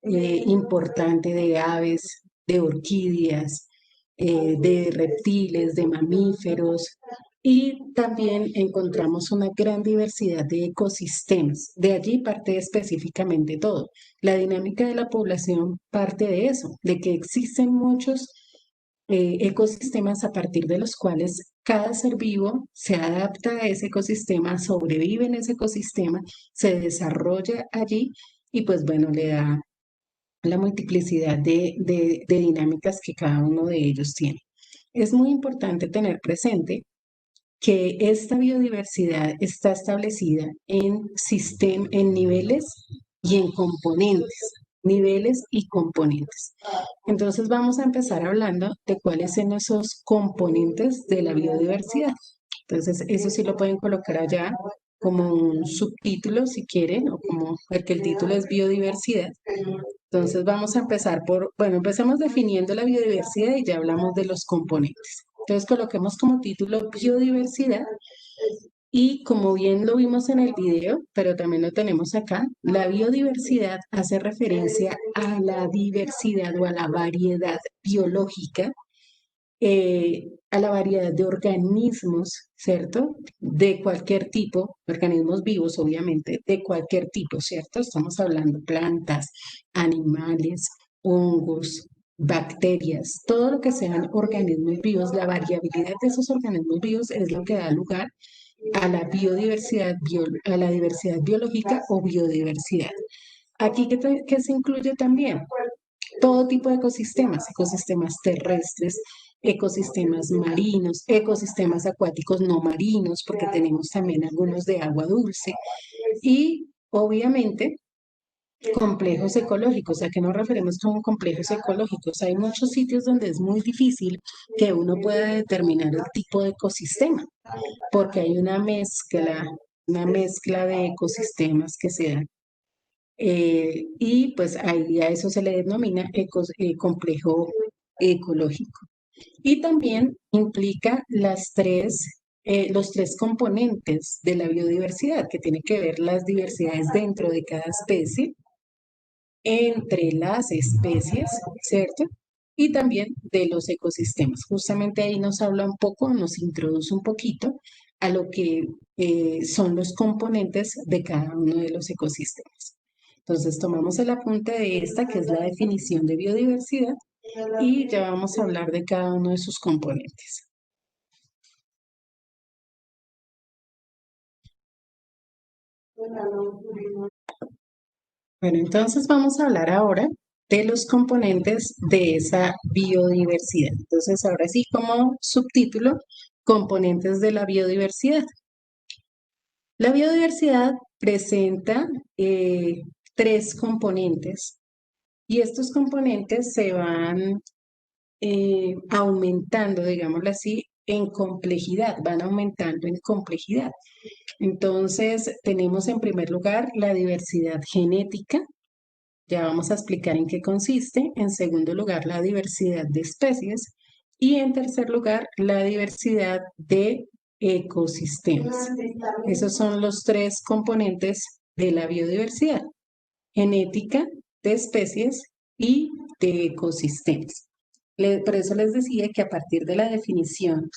importante de aves, de orquídeas, de reptiles, de mamíferos, y también encontramos una gran diversidad de ecosistemas. De allí parte específicamente todo. La dinámica de la población parte de eso, de que existen muchos ecosistemas a partir de los cuales cada ser vivo se adapta a ese ecosistema, sobrevive en ese ecosistema, se desarrolla allí y pues bueno, le da la multiplicidad de dinámicas que cada uno de ellos tiene. Es muy importante tener presente que esta biodiversidad está establecida en niveles y en componentes, niveles y componentes. Entonces vamos a empezar hablando de cuáles son esos componentes de la biodiversidad. Entonces eso sí lo pueden colocar allá como un subtítulo si quieren, o como porque el título es biodiversidad. Entonces vamos a empezar bueno, empecemos definiendo la biodiversidad y ya hablamos de los componentes. Entonces coloquemos como título biodiversidad y como bien lo vimos en el video, pero también lo tenemos acá, la biodiversidad hace referencia a la diversidad o a la variedad biológica, a la variedad de organismos, ¿cierto? De cualquier tipo, organismos vivos, obviamente, de cualquier tipo, ¿cierto? Estamos hablando plantas, animales, hongos, bacterias, todo lo que sean organismos vivos, la variabilidad de esos organismos vivos es lo que da lugar a la biodiversidad, a la diversidad biológica o biodiversidad. Aquí, ¿qué se incluye también? Todo tipo de ecosistemas, ecosistemas terrestres, ecosistemas marinos, ecosistemas acuáticos no marinos, porque tenemos también algunos de agua dulce, y obviamente complejos ecológicos. ¿A qué nos referimos con complejos ecológicos? Hay muchos sitios donde es muy difícil que uno pueda determinar el tipo de ecosistema, porque hay una mezcla de ecosistemas que se dan. Y pues ahí a eso se le denomina complejo ecológico. Y también implica los tres componentes de la biodiversidad, que tiene que ver las diversidades dentro de cada especie, entre las especies, ¿cierto? Y también de los ecosistemas. Justamente ahí nos habla un poco, nos introduce un poquito a lo que son los componentes de cada uno de los ecosistemas. Entonces tomamos el apunte de esta, que es la definición de biodiversidad, y ya vamos a hablar de cada uno de sus componentes. Bueno, entonces vamos a hablar ahora de los componentes de esa biodiversidad. Entonces, ahora sí, como subtítulo, componentes de la biodiversidad. La biodiversidad presenta tres componentes y estos componentes se van aumentando, digámoslo así, en complejidad, van aumentando en complejidad. Entonces, tenemos en primer lugar la diversidad genética. Ya vamos a explicar en qué consiste. En segundo lugar, la diversidad de especies. Y en tercer lugar, la diversidad de ecosistemas. Esos son los tres componentes de la biodiversidad: genética, de especies y de ecosistemas. Por eso les decía que a partir de la definición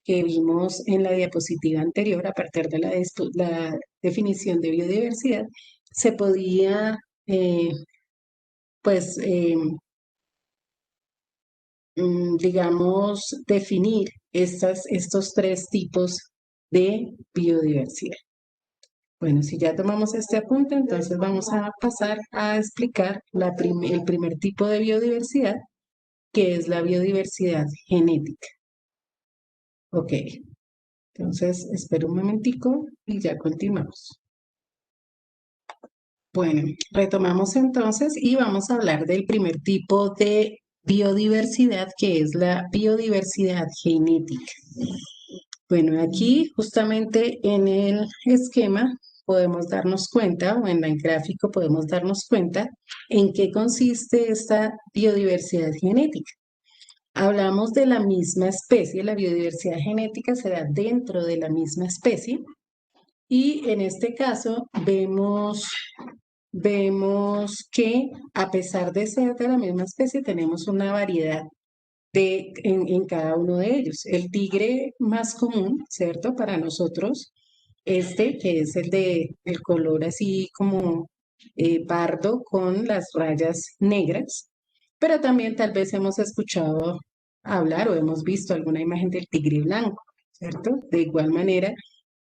que vimos en la diapositiva anterior, a partir de la definición de biodiversidad, se podía pues, digamos, definir estos tres tipos de biodiversidad. Bueno, si ya tomamos este apunte, entonces vamos a pasar a explicar el primer tipo de biodiversidad, que es la biodiversidad genética. Ok, entonces espero un momentico y ya continuamos. Bueno, retomamos entonces y vamos a hablar del primer tipo de biodiversidad, que es la biodiversidad genética. Bueno, aquí justamente en el esquema podemos darnos cuenta, o en el gráfico podemos darnos cuenta en qué consiste esta biodiversidad genética. Hablamos de la misma especie, la biodiversidad genética se da dentro de la misma especie y en este caso vemos vemos que a pesar de ser de la misma especie, tenemos una variedad en cada uno de ellos. El tigre más común, ¿cierto? Para nosotros, este, que es el color así como pardo con las rayas negras, pero también tal vez hemos escuchado hablar o hemos visto alguna imagen del tigre blanco, ¿cierto? De igual manera,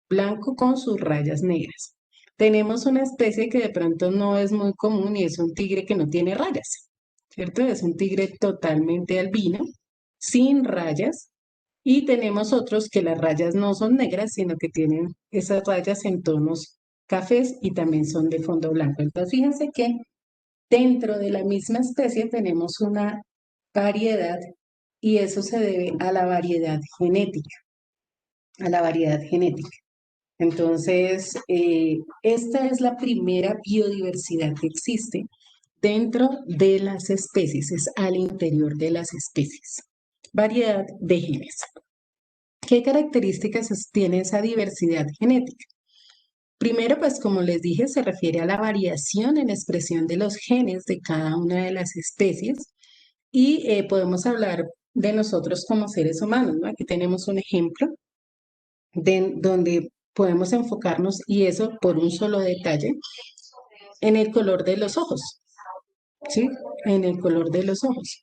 blanco con sus rayas negras. Tenemos una especie que de pronto no es muy común y es un tigre que no tiene rayas, ¿cierto? Es un tigre totalmente albino, sin rayas, y tenemos otros que las rayas no son negras, sino que tienen esas rayas en tonos cafés y también son de fondo blanco. Entonces, fíjense que dentro de la misma especie tenemos una variedad y eso se debe a la variedad genética, a la variedad genética. Entonces, esta es la primera biodiversidad que existe dentro de las especies, es al interior de las especies. Variedad de genes. ¿Qué características tiene esa diversidad genética? Primero, pues como les dije, se refiere a la variación en la expresión de los genes de cada una de las especies y podemos hablar de nosotros como seres humanos, ¿no? Aquí tenemos un ejemplo donde podemos enfocarnos, y eso por un solo detalle, en el color de los ojos, ¿sí? En el color de los ojos.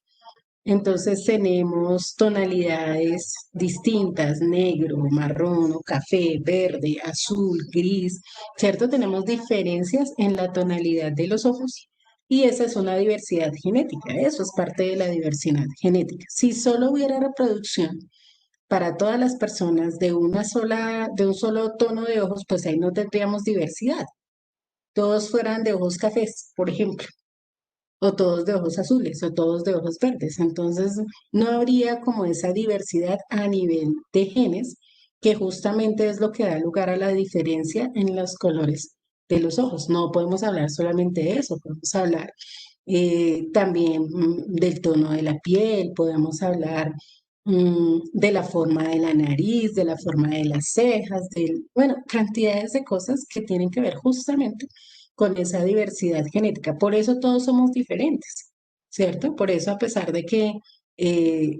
Entonces tenemos tonalidades distintas, negro, marrón, o café, verde, azul, gris, ¿cierto? Tenemos diferencias en la tonalidad de los ojos y esa es una diversidad genética, eso es parte de la diversidad genética. Si solo hubiera reproducción para todas las personas de un solo tono de ojos, pues ahí no tendríamos diversidad. Todos fueran de ojos cafés, por ejemplo, o todos de ojos azules, o todos de ojos verdes. Entonces, no habría como esa diversidad a nivel de genes, que justamente es lo que da lugar a la diferencia en los colores de los ojos. No podemos hablar solamente de eso, podemos hablar también del tono de la piel, podemos hablar de la forma de la nariz, de la forma de las cejas, bueno, cantidades de cosas que tienen que ver justamente con esa diversidad genética. Por eso todos somos diferentes, ¿cierto? Por eso a pesar de que eh,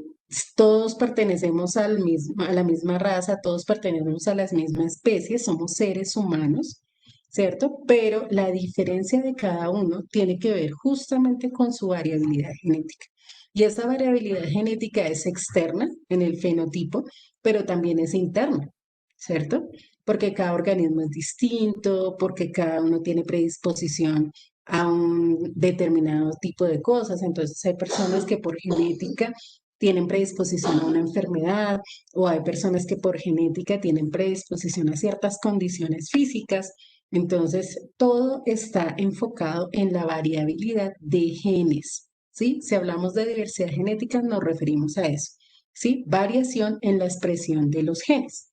todos pertenecemos a la misma raza, todos pertenecemos a las mismas especies, somos seres humanos, ¿cierto? Pero la diferencia de cada uno tiene que ver justamente con su variabilidad genética. Y esa variabilidad genética es externa en el fenotipo, pero también es interna, ¿cierto? Porque cada organismo es distinto, porque cada uno tiene predisposición a un determinado tipo de cosas. Entonces hay personas que por genética tienen predisposición a una enfermedad o hay personas que por genética tienen predisposición a ciertas condiciones físicas. Entonces, todo está enfocado en la variabilidad de genes, ¿sí? Si hablamos de diversidad genética, nos referimos a eso, ¿sí? Variación en la expresión de los genes.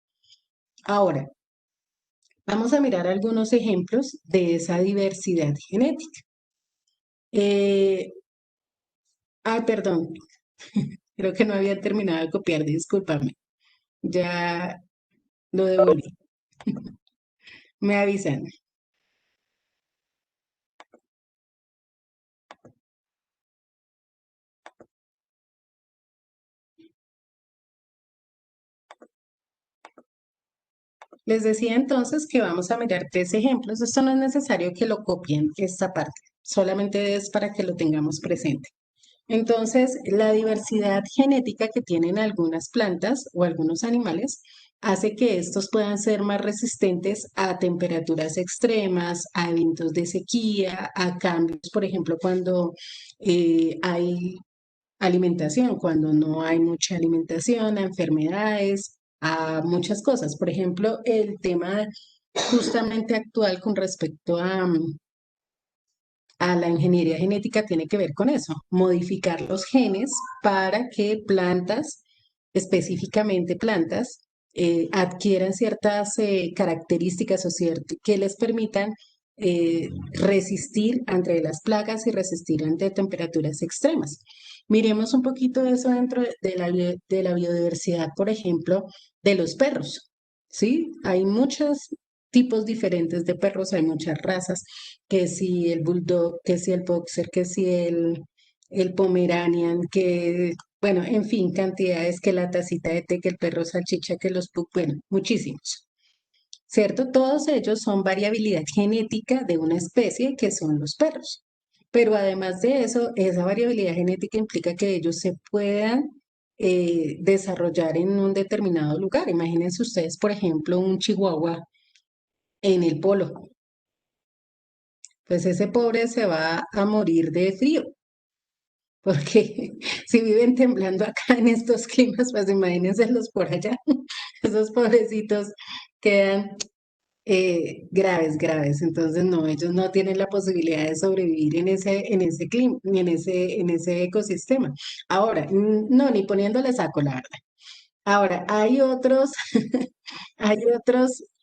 Ahora, vamos a mirar algunos ejemplos de esa diversidad genética. Eh, perdón, creo que no había terminado de copiar, discúlpame. Ya lo devolví. Me avisan. Les decía entonces que vamos a mirar tres ejemplos. Esto no es necesario que lo copien, esta parte, solamente es para que lo tengamos presente. Entonces, la diversidad genética que tienen algunas plantas o algunos animales hace que estos puedan ser más resistentes a temperaturas extremas, a eventos de sequía, a cambios, por ejemplo, cuando hay alimentación, cuando no hay mucha alimentación, a enfermedades, a muchas cosas. Por ejemplo, el tema justamente actual con respecto a la ingeniería genética tiene que ver con eso, modificar los genes para que plantas, específicamente plantas, adquieran ciertas características o que les permitan resistir ante las plagas y resistir ante temperaturas extremas. Miremos un poquito de eso dentro de la biodiversidad, por ejemplo, de los perros. ¿Sí? Hay muchas tipos diferentes de perros, hay muchas razas, que si el bulldog, que si el boxer, que si el pomeranian, que, bueno, en fin, cantidades, que la tacita de té, que el perro salchicha, que los pug, bueno, muchísimos. ¿Cierto? Todos ellos son variabilidad genética de una especie que son los perros. Pero además de eso, esa variabilidad genética implica que ellos se puedan desarrollar en un determinado lugar. Imagínense ustedes, por ejemplo, un chihuahua en el polo. Pues ese pobre se va a morir de frío, porque si viven temblando acá en estos climas, pues imagínenselos por allá. Esos pobrecitos quedan graves, graves. Entonces, no, ellos no tienen la posibilidad de sobrevivir en ese clima, ni en ese ecosistema. Ahora, no, ni poniéndole saco, la verdad. Ahora, hay otros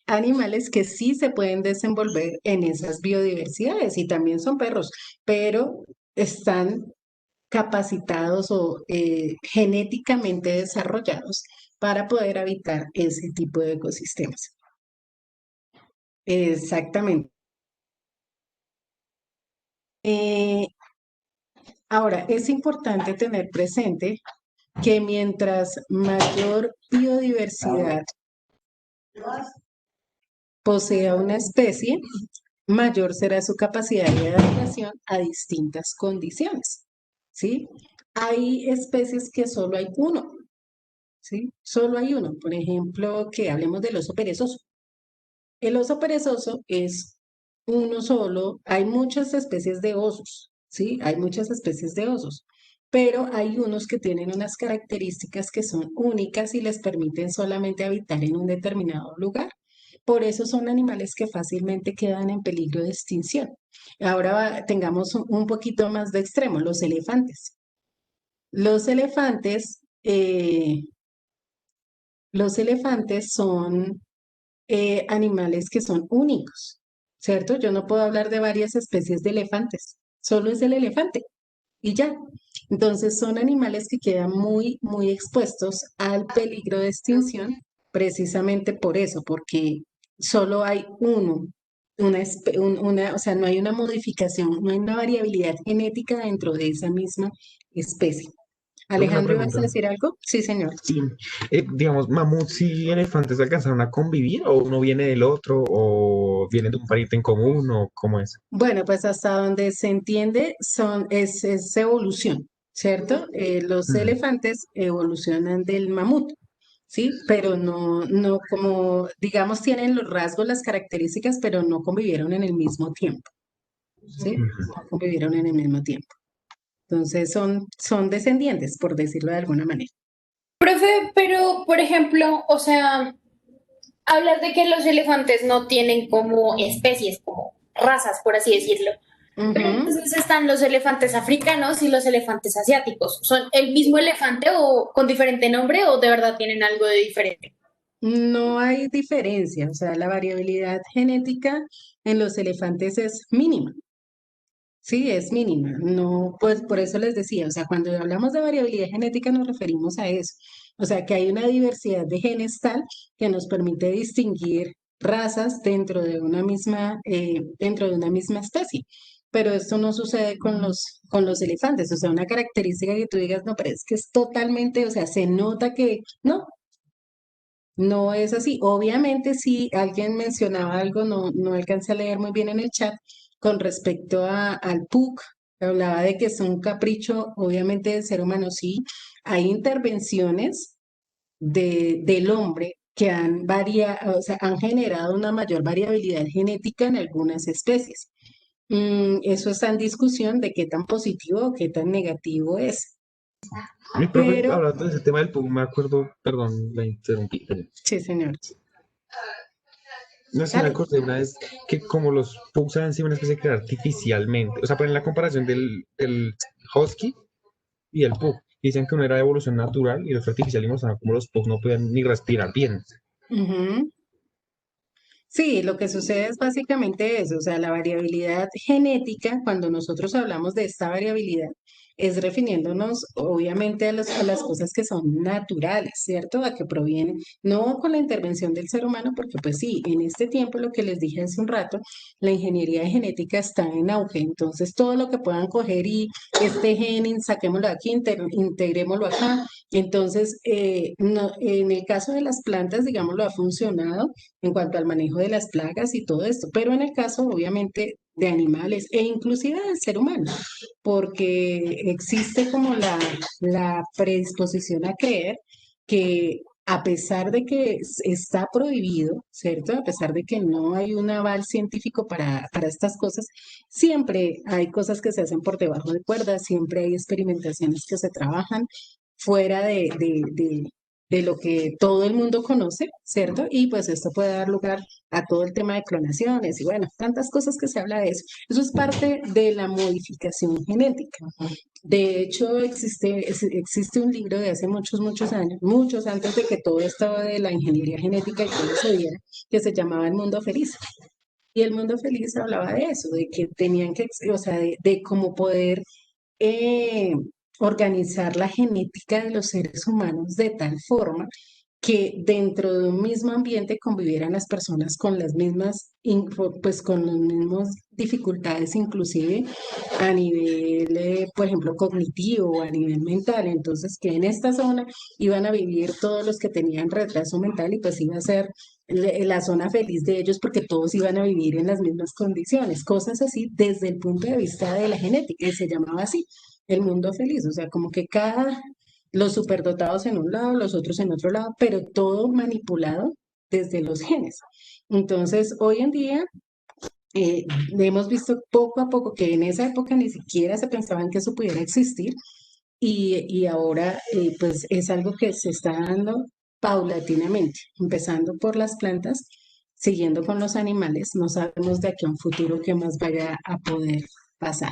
animales que sí se pueden desenvolver en esas biodiversidades y también son perros, pero están capacitados o genéticamente desarrollados para poder habitar ese tipo de ecosistemas. Exactamente. Eh, Ahora, es importante tener presente que mientras mayor biodiversidad posea una especie, mayor será su capacidad de adaptación a distintas condiciones, ¿sí? Hay especies que solo hay uno, ¿sí? Solo hay uno. Por ejemplo, que hablemos del oso perezoso. El oso perezoso es uno solo. Hay muchas especies de osos, ¿sí? Hay muchas especies de osos, pero hay unos que tienen unas características que son únicas y les permiten solamente habitar en un determinado lugar. Por eso son animales que fácilmente quedan en peligro de extinción. Ahora tengamos un poquito más de extremo, los elefantes. Los elefantes, los elefantes son animales que son únicos, ¿cierto? Yo no puedo hablar de varias especies de elefantes, solo es el elefante y ya. Entonces son animales que quedan muy, muy expuestos al peligro de extinción precisamente por eso, porque solo hay uno, o sea, no hay una modificación, no hay una variabilidad genética dentro de esa misma especie. Tengo una Alejandro, ¿ibas a pregunta. decir algo? Sí, señor. Sí, digamos, mamuts y elefantes alcanzaron a convivir, o uno viene del otro, o vienen de un pariente en común, o cómo es. Bueno, pues hasta donde se entiende es evolución, ¿cierto? Los Mm, elefantes evolucionan del mamut, ¿sí? Pero no como, digamos, tienen los rasgos, las características, pero no convivieron en el mismo tiempo, ¿sí? ujú. No convivieron en el mismo tiempo. Entonces son descendientes, por decirlo de alguna manera. Profe, pero por ejemplo, o sea, hablas de que los elefantes no tienen como especies, como razas, por así decirlo. Pero Ujú. entonces están los elefantes africanos y los elefantes asiáticos. ¿Son el mismo elefante o con diferente nombre o de verdad tienen algo de diferente? No hay diferencia, o sea, la variabilidad genética en los elefantes es mínima. Sí, es mínima. No, pues por eso les decía, o sea, cuando hablamos de variabilidad genética nos referimos a eso. O sea, que hay una diversidad de genes tal que nos permite distinguir razas dentro de una misma especie. Pero esto no sucede con los elefantes. O sea, una característica que tú digas, no, pero es que es totalmente, o sea, se nota que no, no es así. Obviamente, si alguien mencionaba algo, no alcancé a leer muy bien en el chat con respecto al PUC, hablaba de que es un capricho, obviamente, del ser humano. Sí, hay intervenciones del hombre que o sea, han generado una mayor variabilidad genética en algunas especies. Eso está en discusión de qué tan positivo o qué tan negativo es. Mi profe, Pero, hablando de ese tema del pug, me acuerdo, perdón, la interrumpí. sí, señor. No sé, me Dale. acordé una vez que como los pugs eran sido una especie creada artificialmente, o sea, ponen la comparación del husky y el pug. Dicen que uno era de evolución natural y el otro artificial, y mostraban como los pugs no podían ni respirar bien. Ujú. Sí, lo que sucede es básicamente eso, o sea, la variabilidad genética, cuando nosotros hablamos de esta variabilidad, es refiriéndonos obviamente a las cosas que son naturales, ¿cierto? A que provienen, no con la intervención del ser humano, porque pues sí, en este tiempo, lo que les dije hace un rato, la ingeniería genética está en auge, entonces todo lo que puedan coger y este gen, saquémoslo de aquí, integrémoslo acá. Entonces, en el caso de las plantas, digámoslo, ha funcionado en cuanto al manejo de las plagas y todo esto, pero en el caso, obviamente, de animales e inclusive del ser humano, porque existe como la predisposición a creer que a pesar de que está prohibido, ¿cierto? A pesar de que no hay un aval científico para estas cosas, siempre hay cosas que se hacen por debajo de cuerdas, siempre hay experimentaciones que se trabajan fuera de lo que todo el mundo conoce, ¿cierto? Y pues esto puede dar lugar a todo el tema de clonaciones y bueno, tantas cosas que se habla de eso. Eso es parte de la modificación genética. De hecho, existe un libro de hace muchos, muchos años, muchos antes de que todo esto de la ingeniería genética y todo se diera, que se llamaba El Mundo Feliz. Y El Mundo Feliz hablaba de eso, de que tenían que, o sea, de cómo poder eh, organizar la genética de los seres humanos de tal forma que dentro de un mismo ambiente convivieran las personas con las mismas, pues con las mismas dificultades, inclusive a nivel, por ejemplo, cognitivo o a nivel mental. Entonces, que en esta zona iban a vivir todos los que tenían retraso mental y pues iba a ser la zona feliz de ellos porque todos iban a vivir en las mismas condiciones, cosas así desde el punto de vista de la genética, y se llamaba así, el mundo feliz, o sea, como que los superdotados en un lado, los otros en otro lado, pero todo manipulado desde los genes. Entonces, hoy en día eh, hemos visto poco a poco que en esa época ni siquiera se pensaban que eso pudiera existir y ahora pues es algo que se está dando paulatinamente, empezando por las plantas, siguiendo con los animales. No sabemos de aquí a un futuro qué más vaya a poder pasar.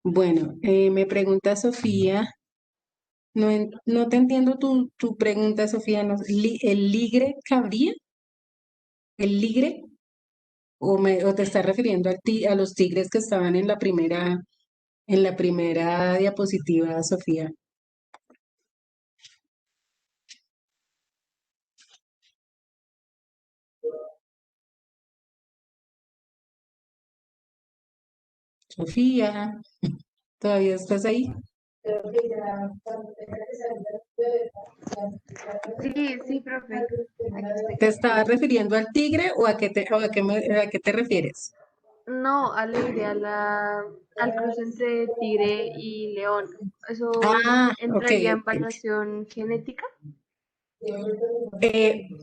Bueno, me pregunta Sofía, no te entiendo tu pregunta, Sofía. ¿El ligre cabría? ¿El ligre? ¿O te estás refiriendo a los tigres que estaban en la primera diapositiva, Sofía? Sofía, ¿todavía estás ahí? Sí, sí, profe. Aquí estoy. ¿Te estabas refiriendo al tigre o a qué te refieres? No, alegre, al cruce entre tigre y león. ¿Eso Ah, ok, entraría en ok. evaluación genética?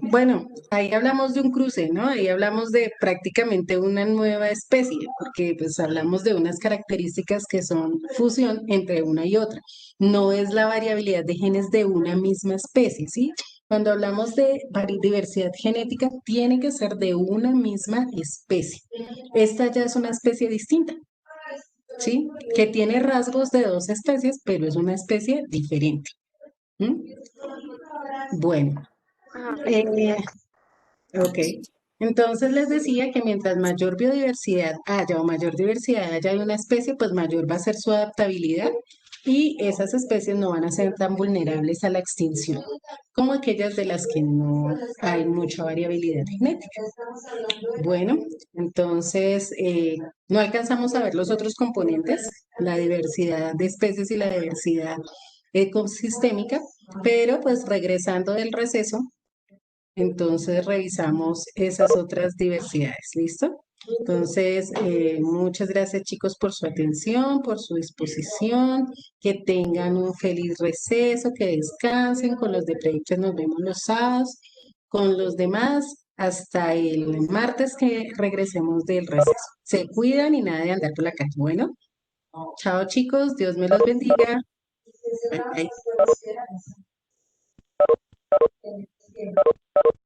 Bueno, ahí hablamos de un cruce, ¿no? Ahí hablamos de prácticamente una nueva especie, porque pues hablamos de unas características que son fusión entre una y otra. No es la variabilidad de genes de una misma especie, ¿sí? Cuando hablamos de diversidad genética, tiene que ser de una misma especie. Esta ya es una especie distinta, ¿sí? Que tiene rasgos de dos especies, pero es una especie diferente. ¿M? Bueno. Ah, eh, Ok, entonces les decía que mientras mayor biodiversidad haya o mayor diversidad haya de una especie, pues mayor va a ser su adaptabilidad y esas especies no van a ser tan vulnerables a la extinción como aquellas de las que no hay mucha variabilidad genética. Bueno, entonces no alcanzamos a ver los otros componentes, la diversidad de especies y la diversidad ecosistémica, pero pues regresando del receso. Entonces revisamos esas otras diversidades, ¿listo? Entonces, muchas gracias chicos por su atención, por su disposición, que tengan un feliz receso, que descansen, con los de Predictors nos vemos los sábados, con los demás hasta el martes que regresemos del receso. Se cuidan y nada de andar por la calle. Bueno, chao chicos, Dios me los bendiga. Bye, bye.